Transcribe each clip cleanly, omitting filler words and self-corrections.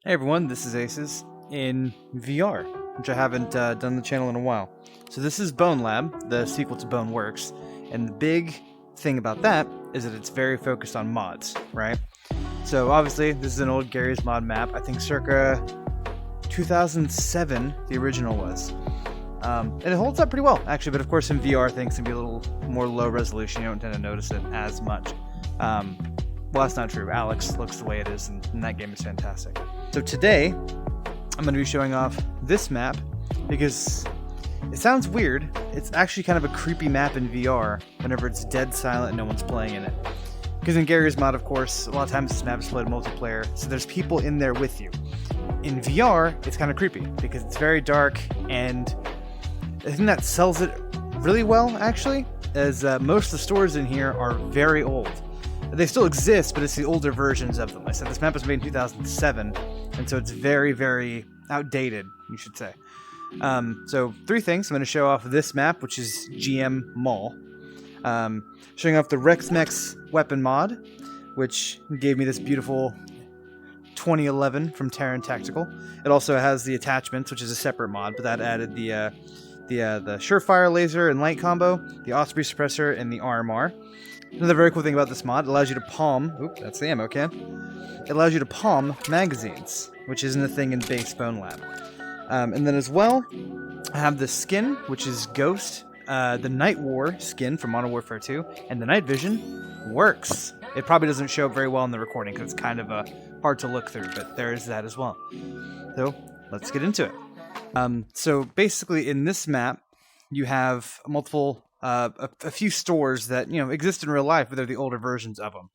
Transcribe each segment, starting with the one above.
Hey everyone, this is Aces in VR, which I haven't done the channel in a while. So this is BoneLab, the sequel to BoneWorks, and the big thing about that is that it's very focused on mods, right? So obviously this is an old Garry's Mod map, I think circa 2007 the original was. And it holds up pretty well, actually, but of course in VR things can be a little more low resolution, you don't tend to notice it as much. Well, that's not true. Alex looks the way it is, and that game is fantastic. So today, I'm going to be showing off this map because it sounds weird. It's actually kind of a creepy map in VR whenever it's dead silent and no one's playing in it. Because in Garry's Mod, of course, a lot of times this map is played multiplayer, so there's people in there with you. In VR, it's kind of creepy because it's very dark, and I think that sells it really well, actually, as most of the stores in here are very old. They still exist, but it's the older versions of them. I said this map was made in 2007, and so it's very, very outdated, you should say. So three things. I'm going to show off this map, which is GM Mall. Showing off the Rex-Mex weapon mod, which gave me this beautiful 2011 from Terran Tactical. It also has the attachments, which is a separate mod, but that added the Surefire laser and light combo, the Osprey suppressor, and the RMR. Another very cool thing about this mod, it allows you to palm, oop, that's the ammo can. It allows you to palm magazines, which isn't a thing in base BoneLab. And then as well, I have the skin, which is Ghost, the Night War skin from Modern Warfare 2, and the Night Vision works. It probably doesn't show up very well in the recording because it's kind of hard to look through, but there is that as well. So let's get into it. So basically in this map, you have multiple a few stores that exist in real life, but they're the older versions of them.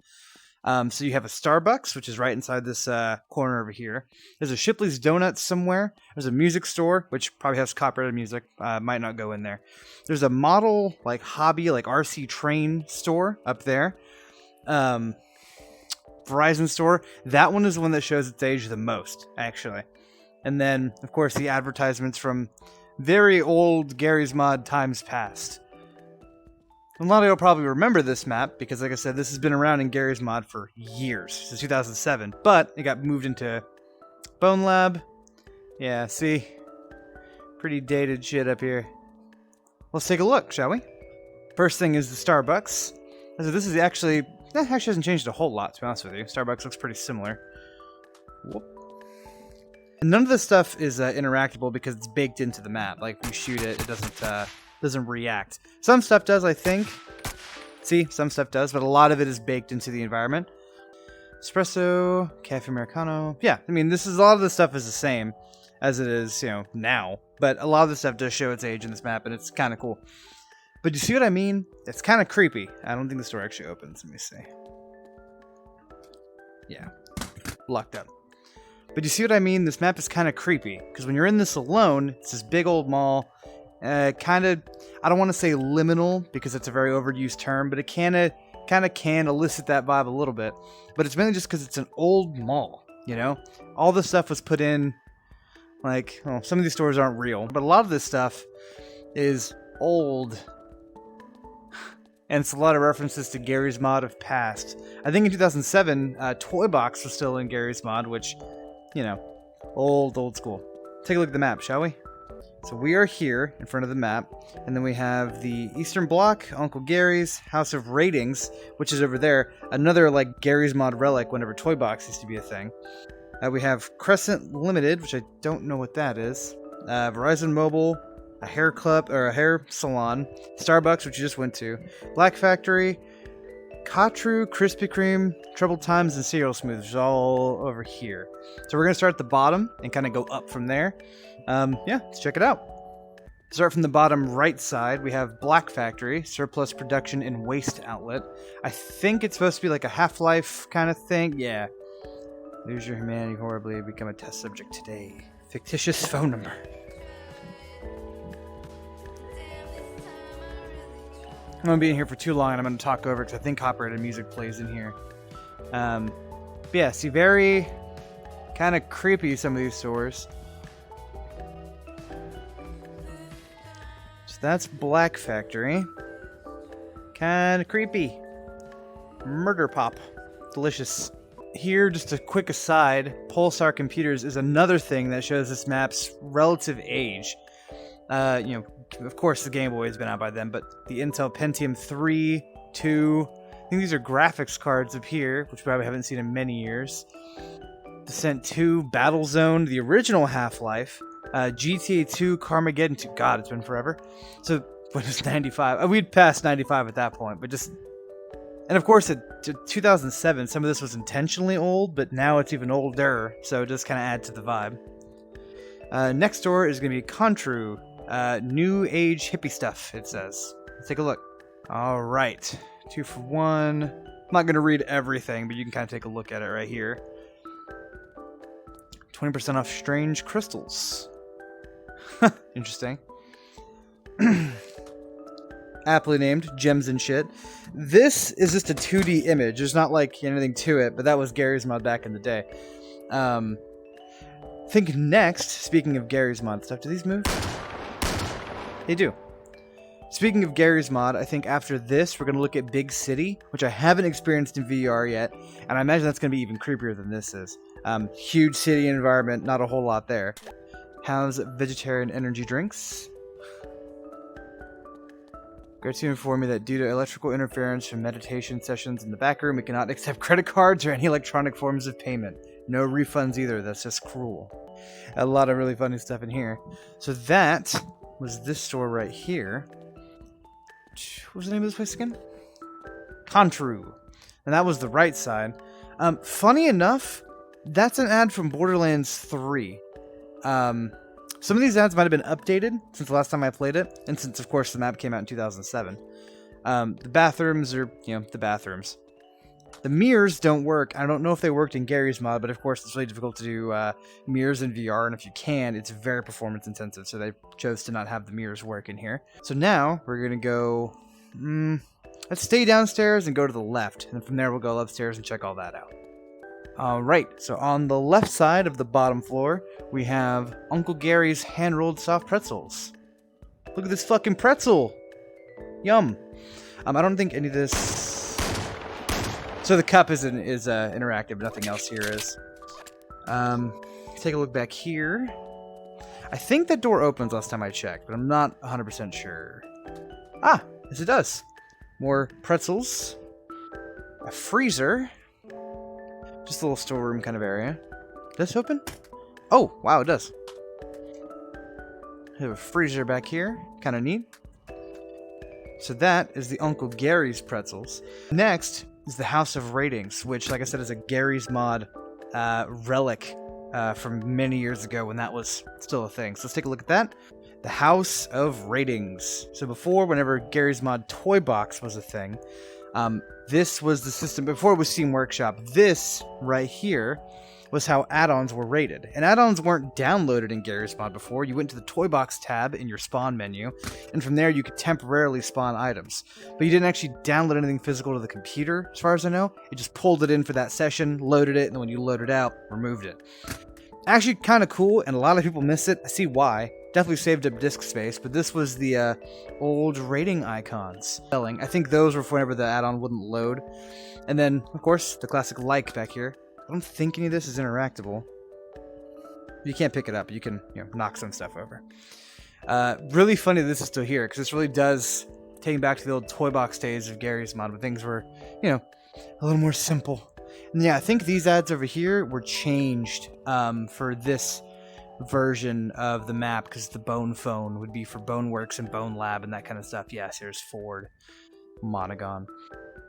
So you have a Starbucks, which is right inside this corner over here. There's a Shipley's Donuts somewhere. There's a music store, which probably has copyrighted music. Might not go in there. There's a model hobby RC train store up there. Verizon store. That one is the one that shows its age the most, actually. And then, of course, the advertisements from very old Garry's Mod times past. A lot of you will probably remember this map because, like I said, this has been around in Garry's Mod for years, since 2007, but it got moved into BoneLab. Yeah, see? Pretty dated shit up here. Let's take a look, shall we? First thing is the Starbucks. So this is actually hasn't changed a whole lot, to be honest with you. Starbucks looks pretty similar. Whoop. And none of this stuff is interactable because it's baked into the map. Like, if you shoot it, it doesn't react. Some stuff does, I think. See, some stuff does, but a lot of it is baked into the environment. Espresso, Cafe Americano. Yeah, I mean, a lot of this stuff is the same as it is, now. But a lot of the stuff does show its age in this map, and it's kind of cool. But you see what I mean? It's kind of creepy. I don't think the store actually opens. Let me see. Yeah, locked up. But you see what I mean? This map is kind of creepy, because when you're in this alone, it's this big old mall. Kind of, I don't want to say liminal because it's a very overused term, but it kind of can elicit that vibe a little bit. But it's mainly just because it's an old mall, All the stuff was put in, some of these stores aren't real, but a lot of this stuff is old. And it's a lot of references to Garry's Mod of past. I think in 2007, Toy Box was still in Garry's Mod, which, old school. Take a look at the map, shall we? So we are here in front of the map, and then we have the Eastern Bloc, Uncle Gary's, House of Ratings, which is over there. Another Garry's Mod relic whenever Toy Box used to be a thing. We have Crescent Limited, which I don't know what that is. Verizon Mobile, a hair club or a hair salon, Starbucks, which you just went to, Black Factory, Katru, Krispy Kreme, Troubled Times, and Cereal Smooth, which is all over here. So we're going to start at the bottom and kind of go up from there. Let's check it out. Start from the bottom right side, we have Black Factory, Surplus Production and Waste Outlet. I think it's supposed to be a Half-Life kind of thing. Yeah. Lose your humanity horribly, become a test subject today. Fictitious phone number. I'm going to be in here for too long and I'm going to talk over because I think copyrighted music plays in here. But yeah, see, very kind of creepy, some of these stores. So that's Black Factory. Kind of creepy. Murder Pop. Delicious. here, just a quick aside, Pulsar Computers is another thing that shows this map's relative age. Of course the Game Boy has been out by then, but the Intel Pentium 3, 2, I think these are graphics cards up here, which we probably haven't seen in many years. Descent 2, Battlezone, the original Half-Life, GTA 2, Carmageddon 2, God, it's been forever. So, when it's 95, we'd passed 95 at that point, but just... And of course, at 2007, some of this was intentionally old, but now it's even older, so it just kind of adds to the vibe. Next door is going to be Contru, New Age hippie stuff, it says. Let's take a look. Alright, 2 for 1. I'm not going to read everything, but you can kind of take a look at it right here. 20% off strange crystals. Interesting. Aptly named Gems and Shit. This is just a 2D image. There's not like anything to it, but that was Gary's Mod back in the day. Think next, speaking of Gary's Mod stuff, do these move? They do. Speaking of Gary's Mod, I think after this, we're going to look at Big City, which I haven't experienced in VR yet, and I imagine that's going to be even creepier than this is. Huge city environment, not a whole lot there. How's vegetarian energy drinks? Go to inform me that due to electrical interference from meditation sessions in the back room, we cannot accept credit cards or any electronic forms of payment. No refunds either, that's just cruel. A lot of really funny stuff in here. So that was this store right here. What was the name of this place again? Contru. And that was the right side. Funny enough, that's an ad from Borderlands 3. Some of these ads might have been updated since the last time I played it, and since, of course, the map came out in 2007. The bathrooms are, the bathrooms. The mirrors don't work. I don't know if they worked in Gary's Mod, but of course it's really difficult to do mirrors in VR, and if you can, it's very performance intensive, so they chose to not have the mirrors work in here. So now, we're going to go... let's stay downstairs and go to the left, and from there we'll go upstairs and check all that out. Alright, so on the left side of the bottom floor, we have Uncle Gary's hand-rolled soft pretzels. Look at this fucking pretzel! Yum! I don't think any of this... So the cup is interactive, but nothing else here is. Take a look back here. I think that door opens last time I checked, but I'm not 100% sure. Ah! Yes, it does! More pretzels. A freezer. Just a little storeroom kind of area. Does this open? Oh, wow, it does. We have a freezer back here. Kind of neat. So that is the Uncle Gary's pretzels. Next is the House of Ratings, which, like I said, is a Gary's Mod relic from many years ago when that was still a thing. So let's take a look at that. The House of Ratings. So before, whenever Gary's Mod Toy Box was a thing, this was the system, before it was Steam Workshop, this right here was how add-ons were rated. And add-ons weren't downloaded in Gary's Mod before. You went to the Toy Box tab in your spawn menu, and from there you could temporarily spawn items. But you didn't actually download anything physical to the computer, as far as I know. It just pulled it in for that session, loaded it, and then when you loaded it out, removed it. Actually kind of cool, and a lot of people miss it. I see why. Definitely saved up disk space, but this was the old rating icons. I think those were for whenever the add-on wouldn't load. And then, of course, the classic like back here. I don't think any of this is interactable. You can't pick it up. You can, knock some stuff over. Really funny that this is still here, because this really does take me back to the old toy box days of Gary's Mod, when things were, a little more simple. And yeah, I think these ads over here were changed for this version of the map, because the Bone Phone would be for Boneworks and BoneLab and that kind of stuff. Yes, here's Ford, Monogon.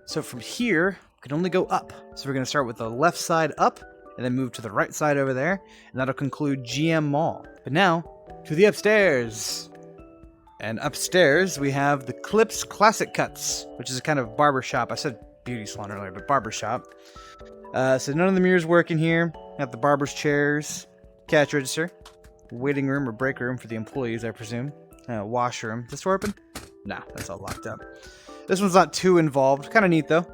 So from here, we can only go up. So we're going to start with the left side up, and then move to the right side over there, and that'll conclude GM Mall. But now, to the upstairs. And upstairs, we have the Clips Classic Cuts, which is a kind of barbershop. I said beauty salon earlier, but barbershop. So none of the mirrors work in here. Got the barber's chairs, cash register, waiting room or break room for the employees, I presume. Washroom. Is this door open? Nah, that's all locked up. This one's not too involved. Kind of neat, though.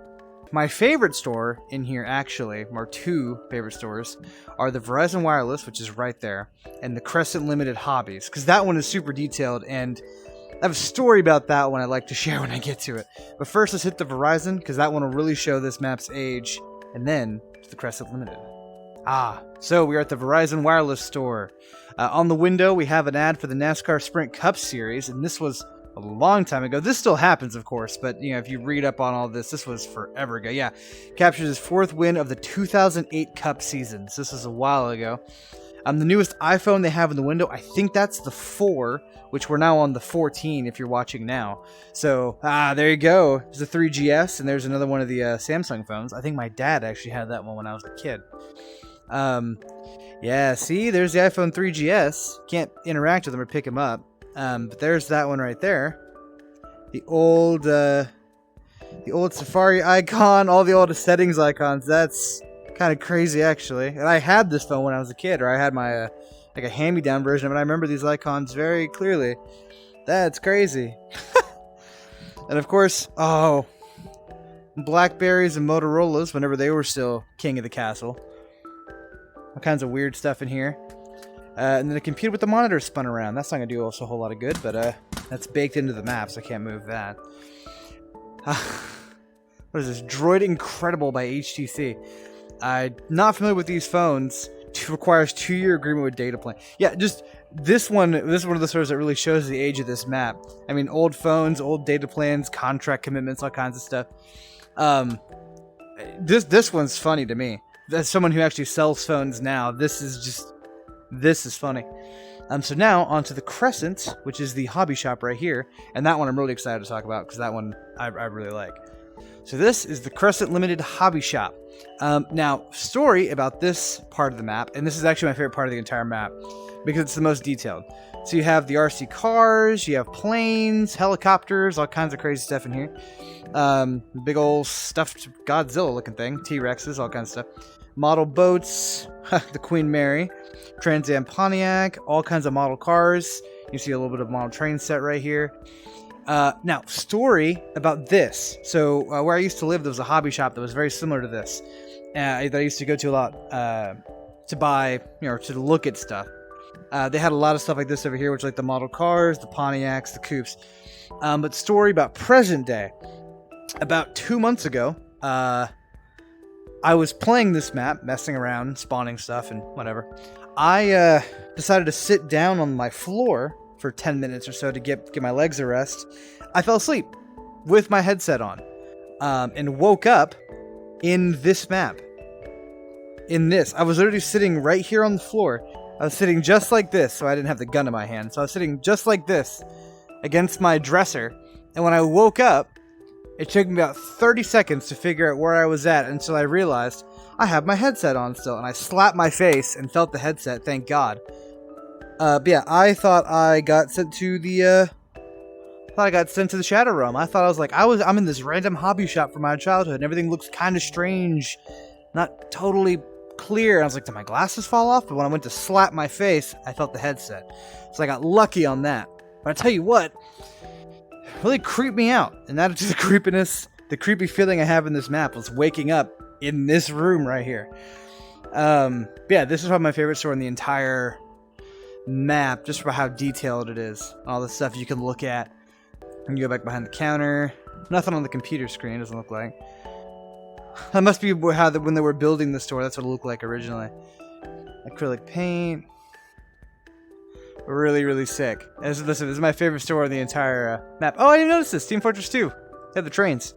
My favorite store in here, actually, or two favorite stores, are the Verizon Wireless, which is right there, and the Crescent Limited Hobbies, because that one is super detailed, and I have a story about that one I'd like to share when I get to it. But first, let's hit the Verizon, because that one will really show this map's age, and then to the Crescent Limited. So we are at the Verizon Wireless store. On the window, we have an ad for the NASCAR Sprint Cup Series, and this was a long time ago. This still happens, of course, but you know, if you read up on all this was forever ago. Yeah, captures his 4th win of the 2008 Cup season. So this was a while ago. The newest iPhone they have in the window, I think that's the 4, which we're now on the 14 if you're watching now. So, there you go. There's a 3GS, and there's another one of the Samsung phones. I think my dad actually had that one when I was a kid. Yeah, see, there's the iPhone 3GS. Can't interact with them or pick them up. But there's that one right there. The old Safari icon, all the old settings icons. That's kind of crazy, actually. And I had this phone when I was a kid, or I had my like a hand-me-down version of it. I remember these icons very clearly. That's crazy. And of course, Blackberries and Motorola's whenever they were still king of the castle. All kinds of weird stuff in here. And then a computer with the monitor spun around. That's not going to do us a whole lot of good, but that's baked into the map, so I can't move that. What is this? Droid Incredible by HTC. I'm not familiar with these phones. It requires 2-year agreement with data plan. Yeah, just this one is one of the stores that really shows the age of this map. I mean, old phones, old data plans, contract commitments, all kinds of stuff. This one's funny to me. As someone who actually sells phones now, this is funny. So now onto the Crescent, which is the hobby shop right here, and that one I'm really excited to talk about because that one I really like. So this is the Crescent Limited Hobby Shop. Now, story about this part of the map, and this is actually my favorite part of the entire map because it's the most detailed. So you have the RC cars, you have planes, helicopters, all kinds of crazy stuff in here. Big old stuffed Godzilla looking thing, T-Rexes, all kinds of stuff. Model boats, the Queen Mary, Trans Am Pontiac, all kinds of model cars. You see a little bit of model train set right here. Now, story about this. So, where I used to live, there was a hobby shop that was very similar to this. That I used to go to a lot to buy, to look at stuff. They had a lot of stuff like this over here, which like the model cars, the Pontiacs, the coupes. But story about present day. About 2 months ago, I was playing this map, messing around, spawning stuff and whatever. I decided to sit down on my floor for 10 minutes or so to get my legs a rest. I fell asleep with my headset on and woke up in this map. In this. I was literally sitting right here on the floor. I was sitting just like this, so I didn't have the gun in my hand. So I was sitting just like this against my dresser. And when I woke up, it took me about 30 seconds to figure out where I was at until I realized I have my headset on still. And I slapped my face and felt the headset, thank God. But yeah, I thought I got sent to the Shadow Realm. I thought I'm in this random hobby shop from my childhood and everything looks kind of strange. Not totally clear. And I was like, did my glasses fall off? But when I went to slap my face, I felt the headset. So I got lucky on that. But I tell you what, it really creeped me out. And that is the creepiness, the creepy feeling I have in this map was waking up in this room right here. But yeah, this is probably my favorite store in the entire map, just for how detailed it is. All the stuff you can look at. And you go back behind the counter. Nothing on the computer screen, doesn't look like. That must be how when they were building the store, that's what it looked like originally. Acrylic paint. Really, really sick. Listen, this is my favorite store on the entire map. Oh, I didn't notice this. Team Fortress 2. They had the trains.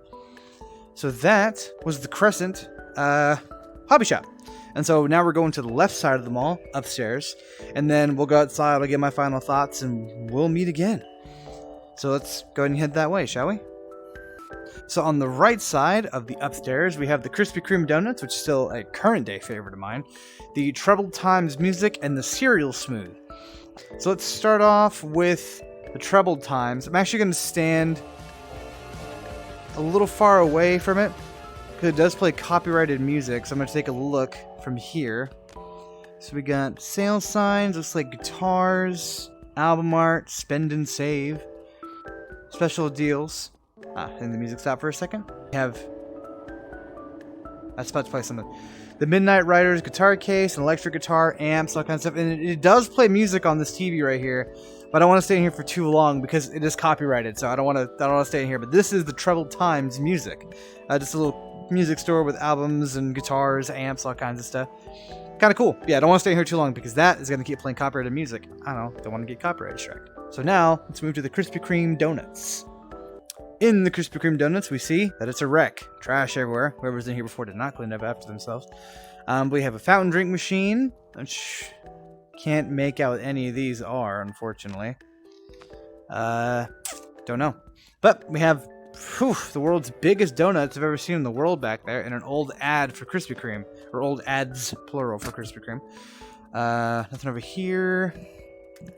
So that was the Crescent hobby shop. And so now we're going to the left side of the mall, upstairs. And then we'll go outside, I'll get my final thoughts, and we'll meet again. So let's go ahead and head that way, shall we? So on the right side of the upstairs, we have the Krispy Kreme donuts, which is still a current day favorite of mine, the Troubled Times music, and the cereal smooth. So let's start off with the Troubled Times. I'm actually going to stand a little far away from it, because it does play copyrighted music, so I'm going to take a look from here. So we got sales signs, looks like guitars, album art, spend and save, special deals. And the music stopped for a second. We have... I was about to play something. The Midnight Riders guitar case, an electric guitar, amps, all kinds of stuff. And it does play music on this TV right here. But I don't want to stay in here for too long because it is copyrighted. So I don't want to stay in here. But this is the Troubled Times music. Just a little music store with albums and guitars, amps, all kinds of stuff. Kind of cool. Yeah, I don't want to stay here too long because that is going to keep playing copyrighted music. I don't want to get copyright strike. So now, let's move to the Krispy Kreme donuts. In the Krispy Kreme donuts, we see that it's a wreck. Trash everywhere. Whoever's in here before did not clean up after themselves. We have a fountain drink machine, which can't make out what any of these are, unfortunately. Don't know. But we have the world's biggest donuts I've ever seen in the world back there, and an old ad for Krispy Kreme. Or old ads, plural, for Krispy Kreme. Nothing over here.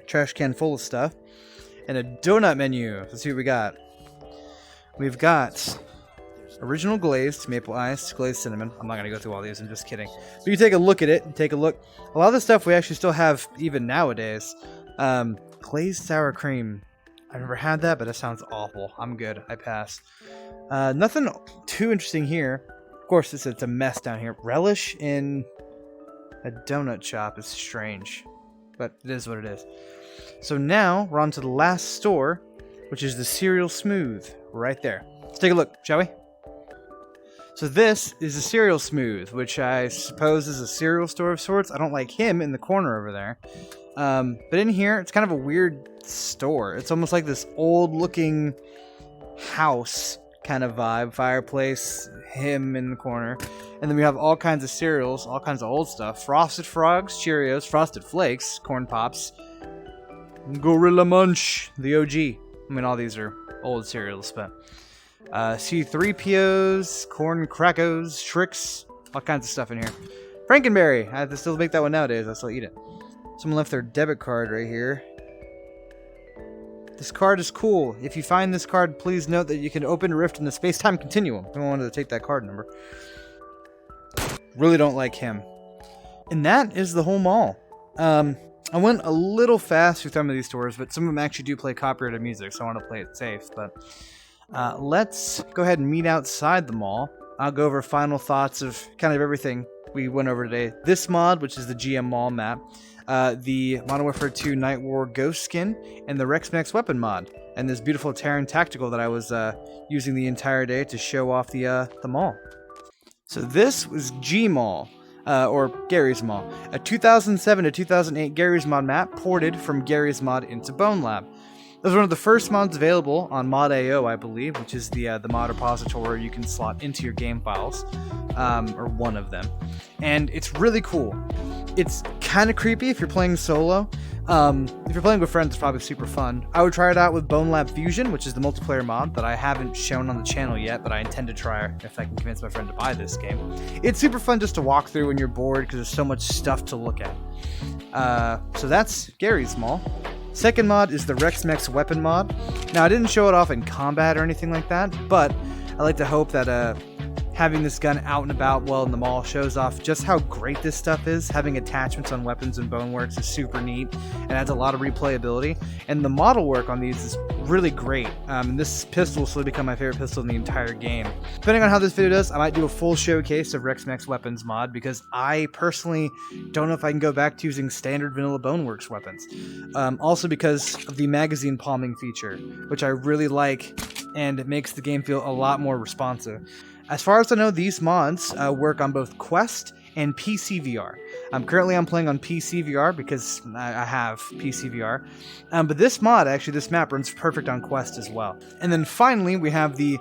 Trash can full of stuff. And a donut menu. Let's see what we got. We've got original glazed maple ice, glazed cinnamon. I'm not going to go through all these, I'm just kidding. But you take a look at it, and take a look. A lot of the stuff we actually still have even nowadays. Glazed sour cream. I've never had that, but it sounds awful. I'm good. I pass. Nothing too interesting here. Of course, it's a mess down here. Relish in a donut shop is strange, but it is what it is. So now we're on to the last store, which is the Cereal Smooth, right there. Let's take a look, shall we? So this is the Cereal Smooth, which I suppose is a cereal store of sorts. I don't like him in the corner over there. But in here, it's kind of a weird store. It's almost like this old-looking house kind of vibe. Fireplace, him in the corner. And then we have all kinds of cereals, all kinds of old stuff. Frosted Frogs, Cheerios, Frosted Flakes, Corn Pops, Gorilla Munch, the OG. I mean, all these are old cereals, but... C-3POs, Corn Crackos, Tricks, all kinds of stuff in here. Frankenberry, I have to still make that one nowadays, I still eat it. Someone left their debit card right here. This card is cool. If you find this card, please note that you can open a rift in the space-time continuum. I wanted to take that card number. Really don't like him. And that is the whole mall. I went a little fast through some of these stores, but some of them actually do play copyrighted music, so I want to play it safe. But let's go ahead and meet outside the mall. I'll go over final thoughts of kind of everything we went over today. This mod, which is the GM Mall map, the Modern Warfare 2 Night War Ghost skin, and the Rex-Mex weapon mod, and this beautiful Terran Tactical that I was using the entire day to show off the mall. So this was G-Mall, or Gary's Mall, a 2007 to 2008 Gary's Mod map ported from Gary's Mod into BoneLab. It was one of the first mods available on Mod.io, I believe, which is the mod repository you can slot into your game files, or one of them. And it's really cool. It's kind of creepy if you're playing solo. If you're playing with friends, it's probably super fun. I would try it out with BoneLab Fusion, which is the multiplayer mod that I haven't shown on the channel yet, but I intend to try if I can convince my friend to buy this game. It's super fun just to walk through when you're bored because there's so much stuff to look at. So that's Gary's Mall. Second mod is the Rex-Mex weapon mod. Now, I didn't show it off in combat or anything like that, but I like to hope that having this gun out and about while in the mall shows off just how great this stuff is. Having attachments on weapons and boneworks is super neat and adds a lot of replayability. And the model work on these is really great. And this pistol will slowly become my favorite pistol in the entire game. Depending on how this video does, I might do a full showcase of Rex-Mex weapons mod because I personally don't know if I can go back to using standard vanilla boneworks weapons. Also because of the magazine palming feature, which I really like and it makes the game feel a lot more responsive. As far as I know, these mods work on both Quest and PC VR. Currently I'm playing on PC VR because I have PC VR. But this mod, actually, this map runs perfect on Quest as well. And then finally, we have the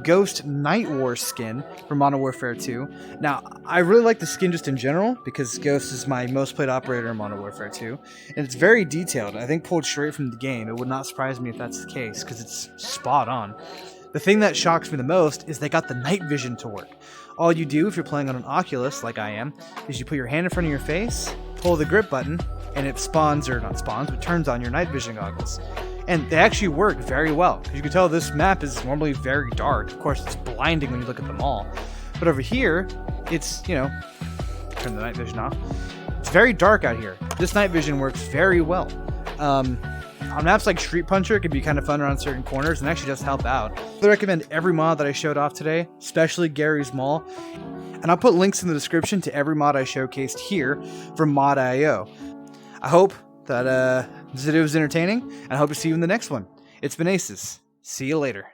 Ghost Night War skin from Modern Warfare 2. Now, I really like the skin just in general because Ghost is my most played operator in Modern Warfare 2. And it's very detailed. I think pulled straight from the game. It would not surprise me if that's the case because it's spot on. The thing that shocks me the most is they got the night vision to work. All you do if you're playing on an Oculus, like I am, is you put your hand in front of your face, pull the grip button, and it spawns, or not spawns, but turns on your night vision goggles. And they actually work very well, because you can tell this map is normally very dark. Of course, it's blinding when you look at them all. But over here, it's, turn the night vision off. It's very dark out here. This night vision works very well. On maps like Street Puncher, it can be kind of fun around certain corners and actually just help out. I recommend every mod that I showed off today, especially Gary's Mall. And I'll put links in the description to every mod I showcased here from Mod.io. I hope that this video was entertaining, and I hope to see you in the next one. It's been Aces. See you later.